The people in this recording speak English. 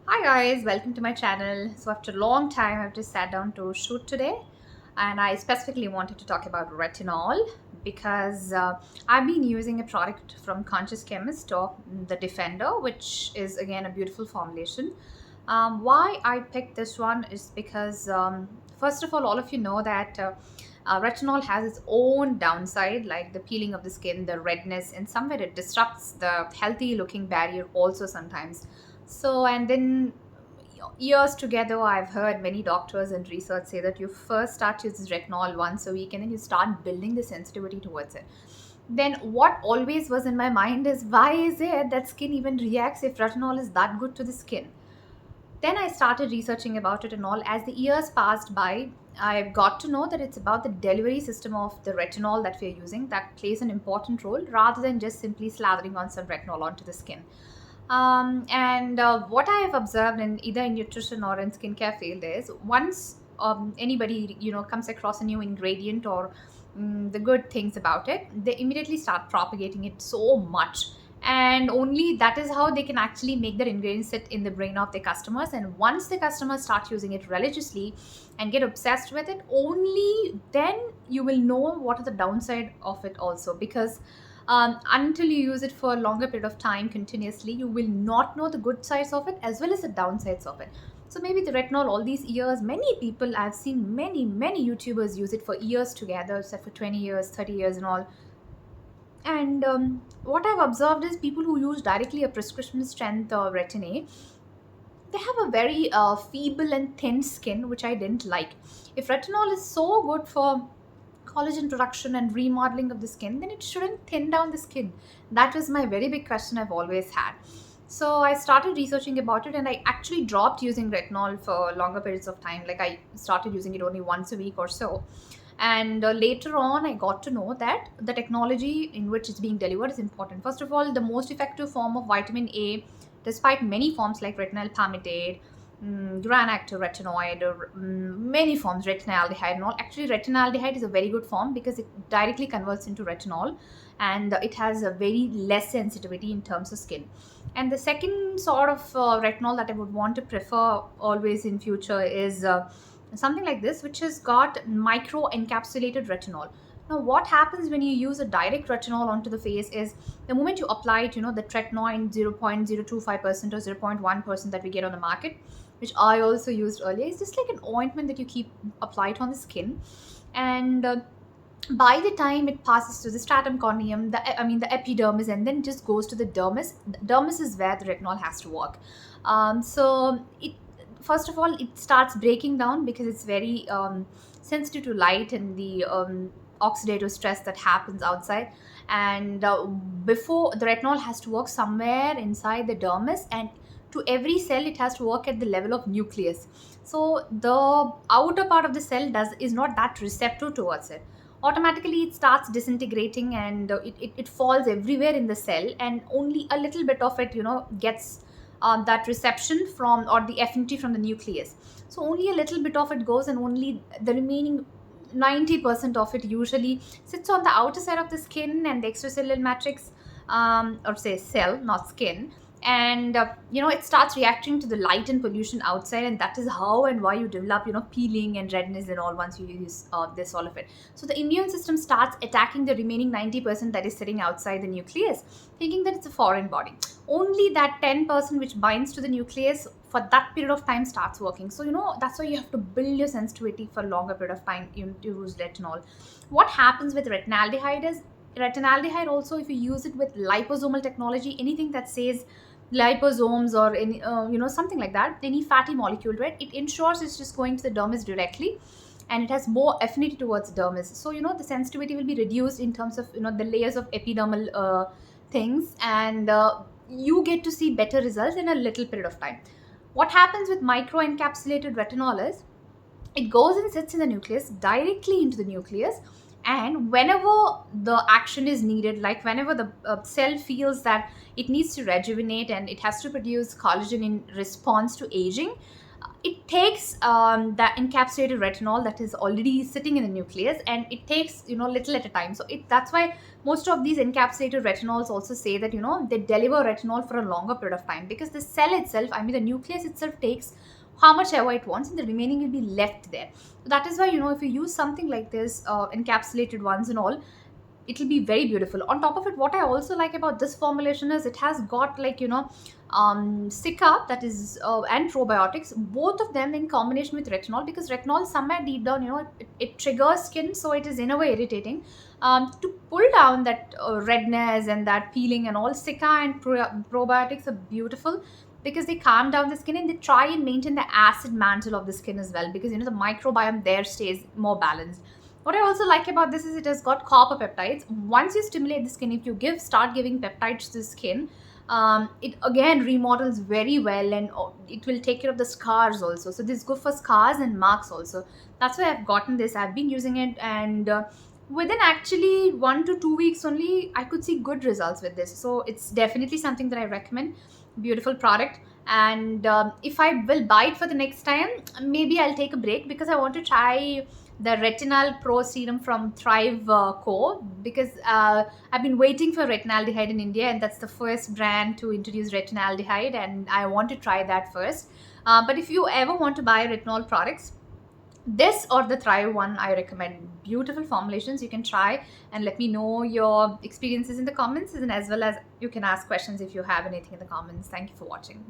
Hi guys, welcome to my channel. So after a long time, I've just sat down to shoot today, and I specifically wanted to talk about retinol because I've been using a product from Conscious Chemist or the Defender, which is again a beautiful formulation. Why I picked this one is because first of all of you know that retinol has its own downside, like the peeling of the skin, the redness, and somewhere it disrupts the healthy looking barrier also sometimes. So, and then years together, I've heard many doctors and research say that you first start using retinol once a week and then you start building the sensitivity towards it. Then, what always was in my mind is why is it that skin even reacts if retinol is that good to the skin? Then I started researching about it, and all as the years passed by, I got to know that it's about the delivery system of the retinol that we're using that plays an important role rather than just simply slathering on some retinol onto the skin. And what I have observed in either in nutrition or in skincare field is once anybody comes across a new ingredient or the good things about it, they immediately start propagating it so much, and only that is how they can actually make their ingredients sit in the brain of their customers. And once the customers start using it religiously and get obsessed with it, only then you will know what are the downside of it also, because until you use it for a longer period of time continuously, you will not know the good sides of it as well as the downsides of it. So maybe the retinol, all these years, many people, I've seen many YouTubers use it for years together, say for 20 years, 30 years, and all. And what I've observed is people who use directly a prescription strength retin-A, they have a very feeble and thin skin, which I didn't like. If retinol is so good for collagen production and remodeling of the skin, then it shouldn't thin down the skin. That was my very big question I've always had. So I started researching about it, and I actually dropped using retinol for longer periods of time. Like I started using it only once a week or so. And later on, I got to know that the technology in which it's being delivered is important. First of all, the most effective form of vitamin A, despite many forms like retinol palmitate, granactor retinoid, or many forms, retinaldehyde and all. Actually, retinaldehyde is a very good form because it directly converts into retinol, and it has a very less sensitivity in terms of skin. And the second sort of retinol that I would want to prefer always in future is something like this, which has got micro encapsulated retinol. Now, what happens when you use a direct retinol onto the face is the moment you apply it, the tretinoin 0.025% or 0.1% that we get on the market, which I also used earlier, is just like an ointment that you keep applied on the skin. And by the time it passes to the stratum corneum, the epidermis, and then just goes to the dermis. The dermis is where the retinol has to work. So it first of all it starts breaking down because it's very sensitive to light and the oxidative stress that happens outside. And before the retinol has to work somewhere inside the dermis, and to every cell it has to work at the level of nucleus. So the outer part of the cell is not that receptive towards it. Automatically it starts disintegrating, and it falls everywhere in the cell, and only a little bit of it gets that reception from or the affinity from the nucleus. So only a little bit of it goes, and only the remaining 90% of it usually sits on the outer side of the skin and the extracellular matrix, or say cell, not skin. And it starts reacting to the light and pollution outside, and that is how and why you develop peeling and redness and all once you use this all of it. So the immune system starts attacking the remaining 90% that is sitting outside the nucleus, thinking that it's a foreign body. Only that 10% which binds to the nucleus for that period of time starts working. So that's why you have to build your sensitivity for a longer period of time. You use retinol. What happens with retinaldehyde is, retinaldehyde also, if you use it with liposomal technology, anything that says liposomes or any something like that, any fatty molecule, right, it ensures it's just going to the dermis directly, and it has more affinity towards dermis. So the sensitivity will be reduced in terms of the layers of epidermal things, and you get to see better results in a little period of time. What happens with micro encapsulated retinol is it goes and sits in the nucleus, directly into the nucleus. And whenever the action is needed, like whenever the cell feels that it needs to rejuvenate and it has to produce collagen in response to aging, it takes the encapsulated retinol that is already sitting in the nucleus, and it takes, little at a time. So that's why most of these encapsulated retinols also say that, they deliver retinol for a longer period of time, because the cell itself, I mean the nucleus itself, takes how much ever it wants, and the remaining will be left there. So that is why, if you use something like this, encapsulated ones and all, it'll be very beautiful. On top of it, what I also like about this formulation is it has got, like, Sika, that is, and probiotics, both of them in combination with retinol, because retinol somewhere deep down, it triggers skin, so it is in a way irritating. To pull down that redness and that peeling and all, Sika and probiotics are beautiful, because they calm down the skin and they try and maintain the acid mantle of the skin as well, because the microbiome there stays more balanced. What I also like about this is it has got copper peptides. Once you stimulate the skin, if you start giving peptides to the skin, it again remodels very well, and it will take care of the scars also. So this is good for scars and marks also. That's why I've gotten this. I've been using it, and within actually 1 to 2 weeks only, I could see good results with this. So it's definitely something that I recommend. Beautiful product. And if I will buy it for the next time, maybe I'll take a break, because I want to try the Retinol Pro Serum from Thrive Co, because I've been waiting for retinaldehyde in India, and that's the first brand to introduce retinaldehyde, and I want to try that first. But if you ever want to buy retinol products, this or the Thrive one, I recommend. Beautiful formulations. You can try and let me know your experiences in the comments, and as well as you can ask questions if you have anything in the comments. Thank you for watching.